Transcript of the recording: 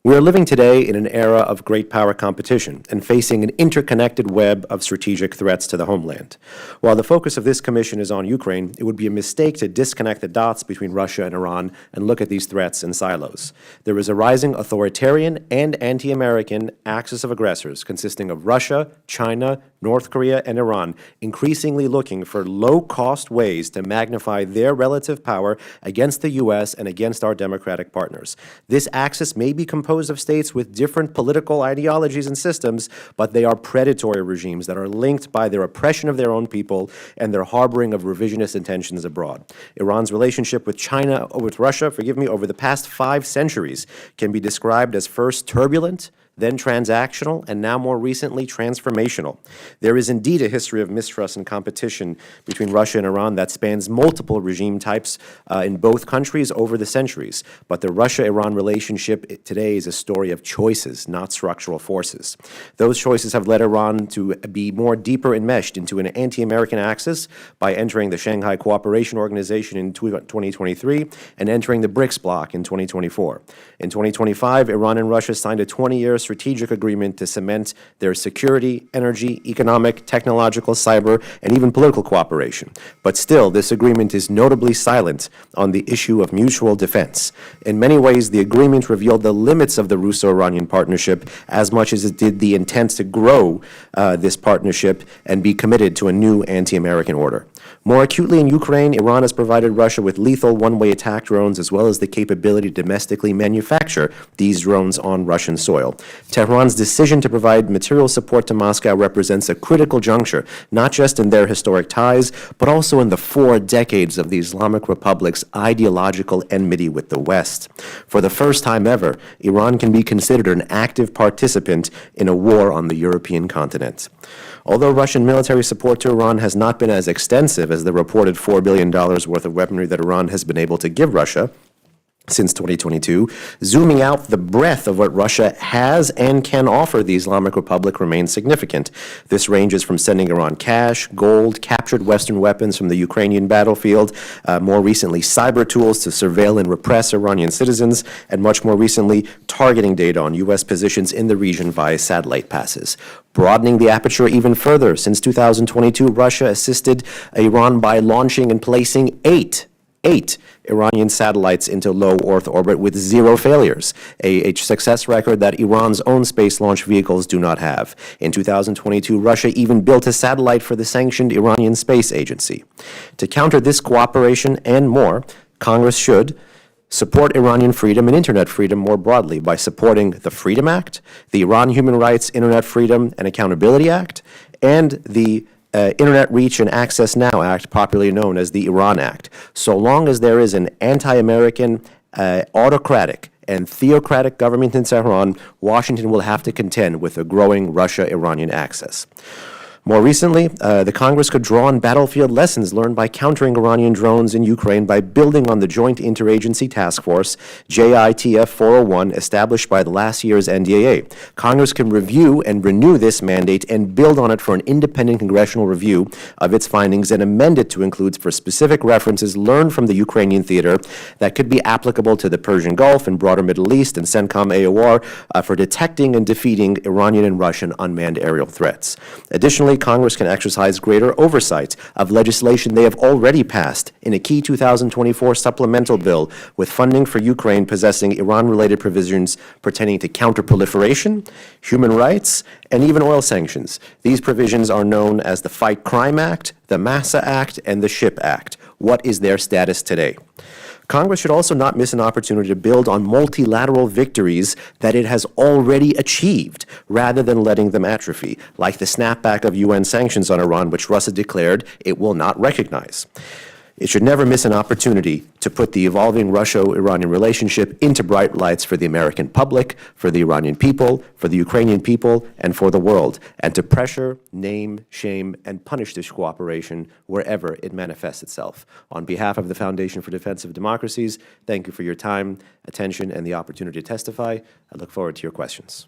We are living today in an era of great power competition and facing an interconnected web of strategic threats to the homeland. While the focus of this commission is on Ukraine, it would be a mistake to disconnect the dots between Russia and Iran and look at these threats in silos. There is a rising authoritarian and anti-American axis of aggressors consisting of Russia, China, North Korea, and Iran, increasingly looking for low-cost ways to magnify their relative power against the U.S. and against our democratic partners. This axis may be composed of states with different political ideologies and systems, but they are predatory regimes that are linked by their oppression of their own people and their harboring of revisionist intentions abroad. Iran's relationship with Russia, over the past 5 centuries can be described as first turbulent, then transactional, and now more recently transformational. There is indeed a history of mistrust and competition between Russia and Iran that spans multiple regime types in both countries over the centuries. But the Russia-Iran relationship today is a story of choices, not structural forces. Those choices have led Iran to be more deeper enmeshed into an anti-American axis by entering the Shanghai Cooperation Organization in 2023 and entering the BRICS bloc in 2024. In 2025, Iran and Russia signed a 20-year strategic agreement to cement their security, energy, economic, technological, cyber, and even political cooperation. But still, this agreement is notably silent on the issue of mutual defense. In many ways, the agreement revealed the limits of the Russo-Iranian partnership as much as it did the intent to grow this partnership and be committed to a new anti-American order. More acutely in Ukraine, Iran has provided Russia with lethal one-way attack drones as well as the capability to domestically manufacture these drones on Russian soil. Tehran's decision to provide material support to Moscow represents a critical juncture, not just in their historic ties, but also in the 4 decades of the Islamic Republic's ideological enmity with the West. For the first time ever, Iran can be considered an active participant in a war on the European continent. Although Russian military support to Iran has not been as extensive as the reported $4 billion worth of weaponry that Iran has been able to give Russia since 2022, zooming out, the breadth of what Russia has and can offer the Islamic Republic remains significant. This ranges from sending Iran cash, gold, captured Western weapons from the Ukrainian battlefield, more recently cyber tools to surveil and repress Iranian citizens, and much more recently targeting data on U.S. positions in the region via satellite passes. Broadening the aperture even further, since 2022, Russia assisted Iran by launching and placing eight Iranian satellites into low Earth orbit with 0 failures, a success record that Iran's own space launch vehicles do not have. In 2022, Russia even built a satellite for the sanctioned Iranian Space Agency. To counter this cooperation and more, Congress should support Iranian freedom and internet freedom more broadly by supporting the Freedom Act, the Iran Human Rights, Internet Freedom and Accountability Act, and the Internet Reach and Access Now Act, popularly known as the Iran Act. So long as there is an anti-American, autocratic, and theocratic government in Tehran, Washington will have to contend with a growing Russia-Iranian axis. More recently, the Congress could draw on battlefield lessons learned by countering Iranian drones in Ukraine by building on the Joint Interagency Task Force, JITF 401, established by the last year's NDAA. Congress can review and renew this mandate and build on it for an independent congressional review of its findings and amend it to include for specific references learned from the Ukrainian theater that could be applicable to the Persian Gulf and broader Middle East and CENTCOM AOR for detecting and defeating Iranian and Russian unmanned aerial threats. Additionally, Congress can exercise greater oversight of legislation they have already passed in a key 2024 supplemental bill with funding for Ukraine possessing Iran-related provisions pertaining to counter-proliferation, human rights, and even oil sanctions. These provisions are known as the Fight Crime Act, the Massa Act, and the SHIP Act. What is their status today? Congress should also not miss an opportunity to build on multilateral victories that it has already achieved, rather than letting them atrophy, like the snapback of UN sanctions on Iran, which Russia declared it will not recognize. It should never miss an opportunity to put the evolving Russia-Iranian relationship into bright lights for the American public, for the Iranian people, for the Ukrainian people, and for the world, and to pressure, name, shame, and punish this cooperation wherever it manifests itself. On behalf of the Foundation for Defense of Democracies, thank you for your time, attention, and the opportunity to testify. I look forward to your questions.